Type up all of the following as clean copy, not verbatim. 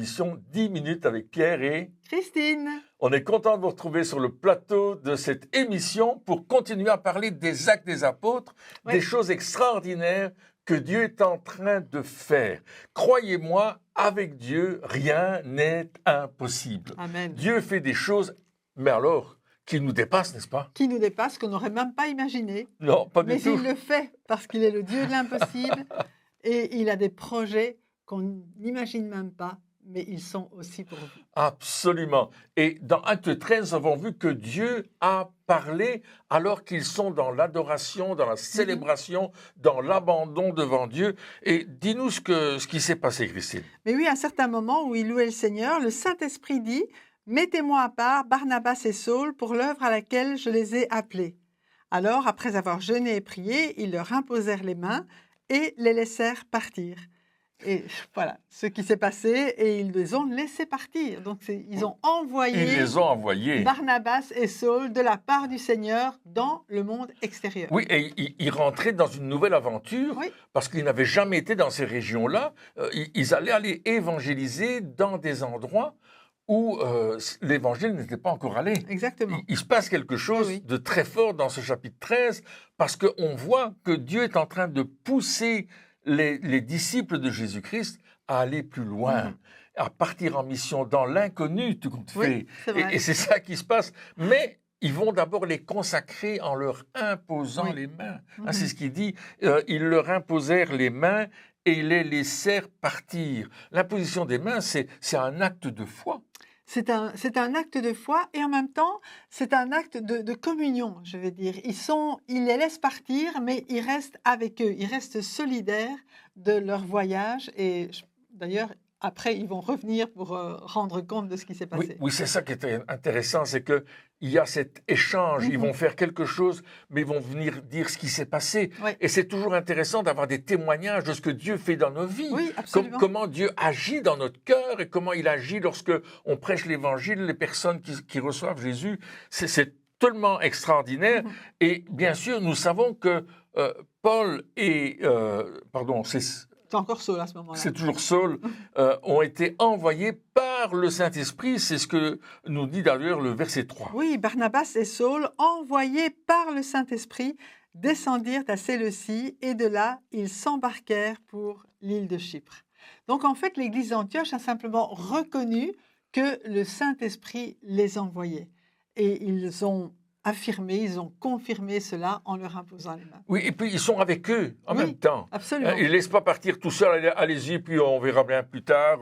émission 10 minutes avec Pierre et Christine. On est content de vous retrouver sur le plateau de cette émission pour continuer à parler des actes des apôtres, des choses extraordinaires que Dieu est en train de faire. Croyez-moi, avec Dieu, rien n'est impossible. Amen. Dieu fait des choses, mais alors, qui nous dépassent, n'est-ce pas? Qui nous dépasse, qu'on n'aurait même pas imaginé. Non, pas du tout. Mais il le fait parce qu'il est le Dieu de l'impossible et il a des projets qu'on n'imagine même pas, mais ils sont aussi pour vous. Absolument. Et dans Acte 13, nous avons vu que Dieu a parlé alors qu'ils sont dans l'adoration, dans la célébration, dans l'abandon devant Dieu. Et dis-nous ce qui s'est passé, Christine. Mais oui, à un certain moment où il louait le Seigneur, le Saint-Esprit dit « Mettez-moi à part Barnabas et Saul pour l'œuvre à laquelle je les ai appelés. » Alors, après avoir jeûné et prié, ils leur imposèrent les mains et les laissèrent partir. Et voilà ce qui s'est passé, et ils les ont laissés partir. Donc, ils ont envoyé Barnabas et Saul de la part du Seigneur dans le monde extérieur. Oui, et ils rentraient dans une nouvelle aventure, parce qu'ils n'avaient jamais été dans ces régions-là. Ils allaient aller évangéliser dans des endroits où l'évangile n'était pas encore allé. Exactement. Il se passe quelque chose de très fort dans ce chapitre 13, parce qu'on voit que Dieu est en train de pousser les disciples de Jésus-Christ à aller plus loin, à partir en mission dans l'inconnu, tout compte fait. Et c'est ça qui se passe. Mais ils vont d'abord les consacrer en leur imposant les mains. C'est ce qu'il dit. Ils leur imposèrent les mains et ils les laissèrent partir. L'imposition des mains, c'est un acte de foi. C'est un acte de foi et en même temps, c'est un acte de communion, je vais dire. Ils les laissent partir, mais ils restent avec eux. Ils restent solidaires de leur voyage. Et d'ailleurs, après, ils vont revenir pour rendre compte de ce qui s'est passé. Oui, c'est ça qui est intéressant, c'est qu'il y a cet échange. Ils vont faire quelque chose, mais ils vont venir dire ce qui s'est passé. Et c'est toujours intéressant d'avoir des témoignages de ce que Dieu fait dans nos vies. Oui, absolument. Comment Dieu agit dans notre cœur et comment il agit lorsque on prêche l'Évangile, les personnes qui reçoivent Jésus. C'est tellement extraordinaire. Et bien sûr, nous savons que Paul et... C'est encore Saul à ce moment-là. C'est toujours Saul, ont été envoyés par le Saint-Esprit. C'est ce que nous dit d'ailleurs le verset 3. Oui, Barnabas et Saul, envoyés par le Saint-Esprit, descendirent à Séleucie et de là, ils s'embarquèrent pour l'île de Chypre. Donc en fait, l'église d'Antioche a simplement reconnu que le Saint-Esprit les envoyait. Et ils ont affirmé, ils ont confirmé cela en leur imposant les mains. Oui, et puis ils sont avec eux en même temps. Absolument. Ils ne laissent pas partir tout seuls, allez-y, puis on verra bien plus tard.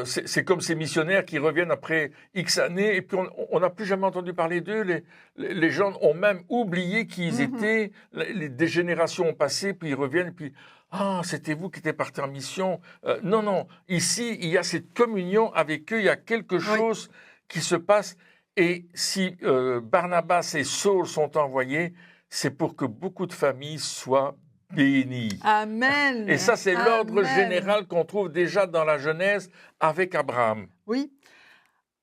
C'est comme ces missionnaires qui reviennent après X années, et puis on n'a plus jamais entendu parler d'eux. Les gens ont même oublié qui ils étaient, des générations ont passé, puis ils reviennent, puis « Ah, c'était vous qui étiez partis en mission. » Non, ici, il y a cette communion avec eux, il y a quelque chose qui se passe. Et si Barnabas et Saul sont envoyés, c'est pour que beaucoup de familles soient bénies. Amen. Et ça, c'est l'ordre général qu'on trouve déjà dans la Genèse avec Abraham. Oui.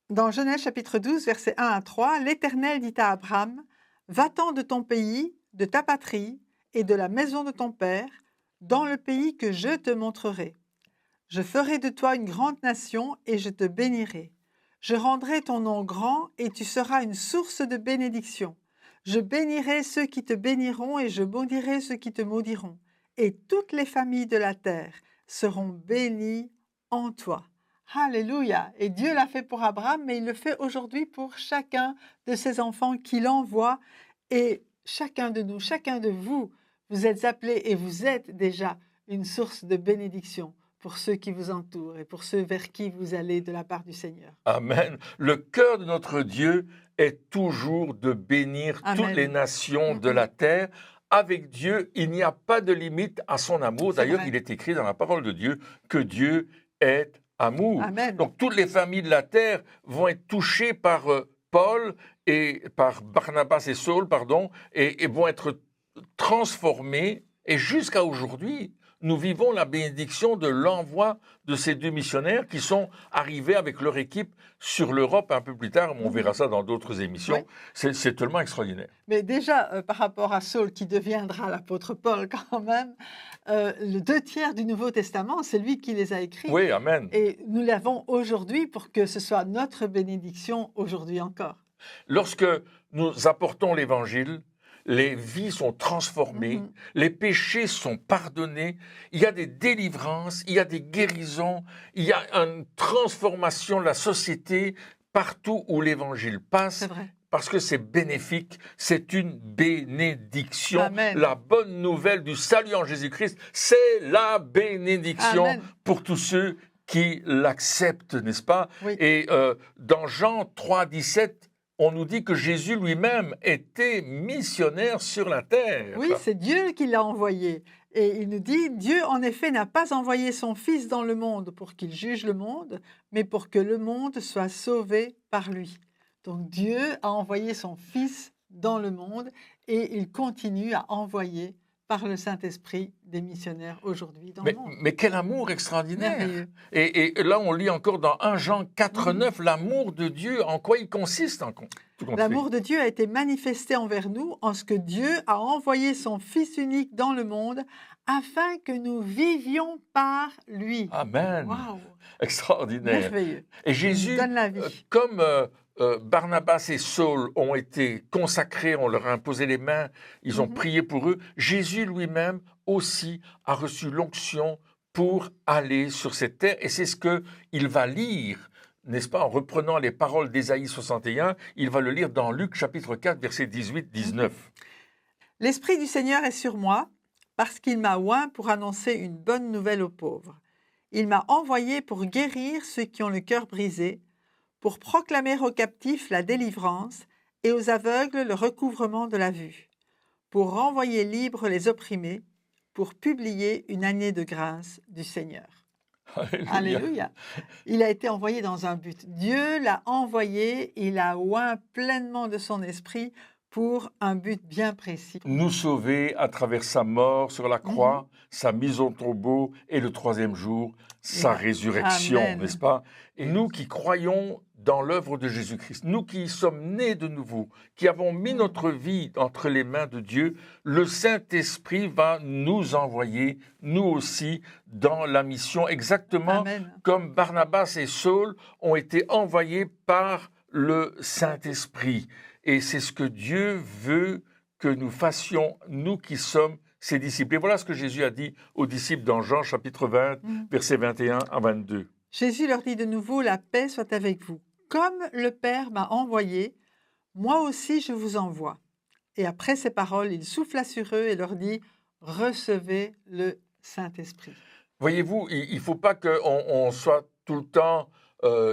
Dans Genèse chapitre 12, versets 1 à 3, l'Éternel dit à Abraham, « Va-t'en de ton pays, de ta patrie et de la maison de ton père, dans le pays que je te montrerai. Je ferai de toi une grande nation et je te bénirai. Je rendrai ton nom grand et tu seras une source de bénédiction. Je bénirai ceux qui te béniront et je maudirai ceux qui te maudiront. Et toutes les familles de la terre seront bénies en toi. » Alléluia! Et Dieu l'a fait pour Abraham, mais il le fait aujourd'hui pour chacun de ses enfants qu'il envoie. Et chacun de nous, chacun de vous, vous êtes appelés et vous êtes déjà une source de bénédiction pour ceux qui vous entourent et pour ceux vers qui vous allez de la part du Seigneur. Amen. Le cœur de notre Dieu est toujours de bénir toutes les nations de la terre. Avec Dieu, il n'y a pas de limite à son amour. D'ailleurs, il est écrit dans la parole de Dieu que Dieu est amour. Amen. Donc, toutes les familles de la terre vont être touchées par Paul et par Barnabas et Saul, et vont être transformées. Et jusqu'à aujourd'hui, nous vivons la bénédiction de l'envoi de ces 2 missionnaires qui sont arrivés avec leur équipe sur l'Europe un peu plus tard. On verra ça dans d'autres émissions. Oui. C'est tellement extraordinaire. Mais déjà, par rapport à Saul, qui deviendra l'apôtre Paul quand même, le 2/3 du Nouveau Testament, c'est lui qui les a écrits. Oui, amen. Et nous l'avons aujourd'hui pour que ce soit notre bénédiction aujourd'hui encore. Lorsque nous apportons l'Évangile, les vies sont transformées, les péchés sont pardonnés, il y a des délivrances, il y a des guérisons, il y a une transformation de la société partout où l'Évangile passe. C'est vrai. Parce que c'est bénéfique, c'est une bénédiction. Amen. La bonne nouvelle du salut en Jésus-Christ, c'est la bénédiction Amen. pour tous ceux qui l'acceptent, n'est-ce pas? Oui. Et dans Jean 3, 17, on nous dit que Jésus lui-même était missionnaire sur la terre. Oui, c'est Dieu qui l'a envoyé. Et il nous dit, Dieu en effet n'a pas envoyé son Fils dans le monde pour qu'il juge le monde, mais pour que le monde soit sauvé par lui. Donc Dieu a envoyé son Fils dans le monde et il continue à envoyer par le Saint-Esprit des missionnaires aujourd'hui dans le monde. Mais quel amour extraordinaire! Merveilleux. Et là, on lit encore dans 1 Jean 4, 9, l'amour de Dieu, en quoi il consiste tout compte L'amour de Dieu a été manifesté envers nous en ce que Dieu a envoyé son Fils unique dans le monde afin que nous vivions par lui. Amen! Waouh! Extraordinaire! Merveilleux. Et Il Jésus, donne la vie. comme Barnabas et Saul ont été consacrés, on leur a imposé les mains, ils ont prié pour eux, Jésus lui-même aussi a reçu l'onction pour aller sur cette terre. Et c'est ce qu'il va lire, n'est-ce pas, en reprenant les paroles d'Ésaïe 61, il va le lire dans Luc chapitre 4, versets 18-19. L'Esprit du Seigneur est sur moi, parce qu'il m'a oint pour annoncer une bonne nouvelle aux pauvres. Il m'a envoyé pour guérir ceux qui ont le cœur brisé, pour proclamer aux captifs la délivrance et aux aveugles le recouvrement de la vue, pour renvoyer libres les opprimés, pour publier une année de grâce du Seigneur. Alléluia. Alléluia. Il a été envoyé dans un but. Dieu l'a envoyé, il a oint pleinement de son esprit pour un but bien précis. Nous sauver à travers sa mort sur la croix, sa mise au tombeau et le 3e jour, sa résurrection, Amen. n'est-ce pas? Et nous qui croyons dans l'œuvre de Jésus-Christ, nous qui sommes nés de nouveau, qui avons mis notre vie entre les mains de Dieu, le Saint-Esprit va nous envoyer, nous aussi, dans la mission, exactement Amen. comme Barnabas et Saul ont été envoyés par le Saint-Esprit. Et c'est ce que Dieu veut que nous fassions, nous qui sommes ses disciples. Et voilà ce que Jésus a dit aux disciples dans Jean chapitre 20, versets 21 à 22. Jésus leur dit de nouveau, la paix soit avec vous. Comme le Père m'a envoyé, moi aussi je vous envoie. Et après ces paroles, il souffla sur eux et leur dit, recevez le Saint-Esprit. Voyez-vous, il ne faut pas qu'on soit tout le temps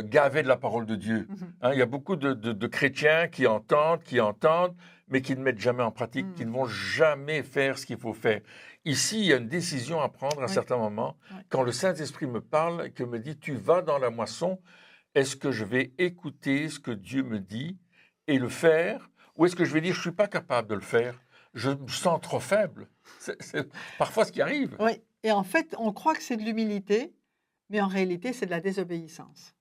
gavé de la parole de Dieu. Hein, il y a beaucoup de chrétiens qui entendent, mais qui ne mettent jamais en pratique, qui ne vont jamais faire ce qu'il faut faire. Ici, il y a une décision à prendre à un certain moment. Quand le Saint-Esprit me parle, que me dit, tu vas dans la moisson, est-ce que je vais écouter ce que Dieu me dit et le faire, ou est-ce que je vais dire, je ne suis pas capable de le faire, je me sens trop faible. C'est parfois ce qui arrive. Oui, et en fait, on croit que c'est de l'humilité, mais en réalité, c'est de la désobéissance.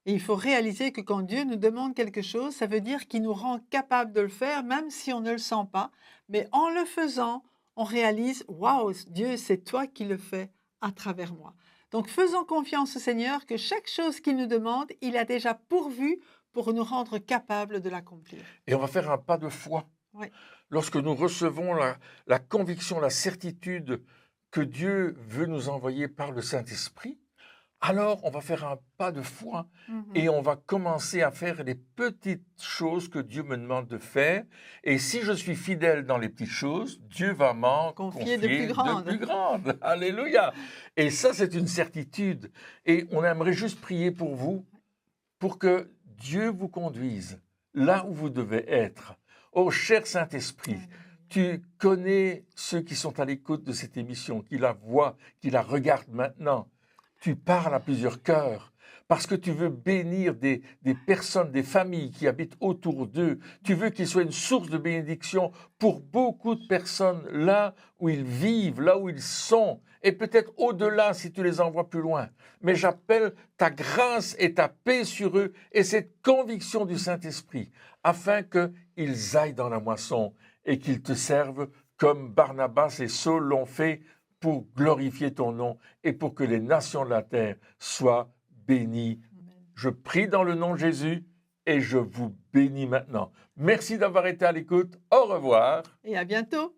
Et il faut réaliser que quand Dieu nous demande quelque chose, ça veut dire qu'il nous rend capable de le faire, même si on ne le sent pas. Mais en le faisant, on réalise, waouh, Dieu, c'est toi qui le fais à travers moi. Donc faisons confiance au Seigneur que chaque chose qu'il nous demande, il a déjà pourvu pour nous rendre capables de l'accomplir. Et on va faire un pas de foi. Oui. Lorsque nous recevons la conviction, la certitude que Dieu veut nous envoyer par le Saint-Esprit, alors on va faire un pas de foi et on va commencer à faire les petites choses que Dieu me demande de faire. Et si je suis fidèle dans les petites choses, Dieu va m'en confier de plus grandes. Alléluia. Et ça, c'est une certitude. Et on aimerait juste prier pour vous, pour que Dieu vous conduise là où vous devez être. Oh, cher Saint-Esprit, tu connais ceux qui sont à l'écoute de cette émission, qui la voient, qui la regardent maintenant. Tu parles à plusieurs cœurs. parce que tu veux bénir des personnes, des familles qui habitent autour d'eux. Tu veux qu'ils soient une source de bénédiction pour beaucoup de personnes là où ils vivent, là où ils sont, et peut-être au-delà si tu les envoies plus loin. Mais j'appelle ta grâce et ta paix sur eux et cette conviction du Saint-Esprit, afin qu'ils aillent dans la moisson et qu'ils te servent comme Barnabas et Saul l'ont fait pour glorifier ton nom et pour que les nations de la terre soient bénies. Amen. Je prie dans le nom de Jésus et je vous bénis maintenant. Merci d'avoir été à l'écoute. Au revoir. Et à bientôt.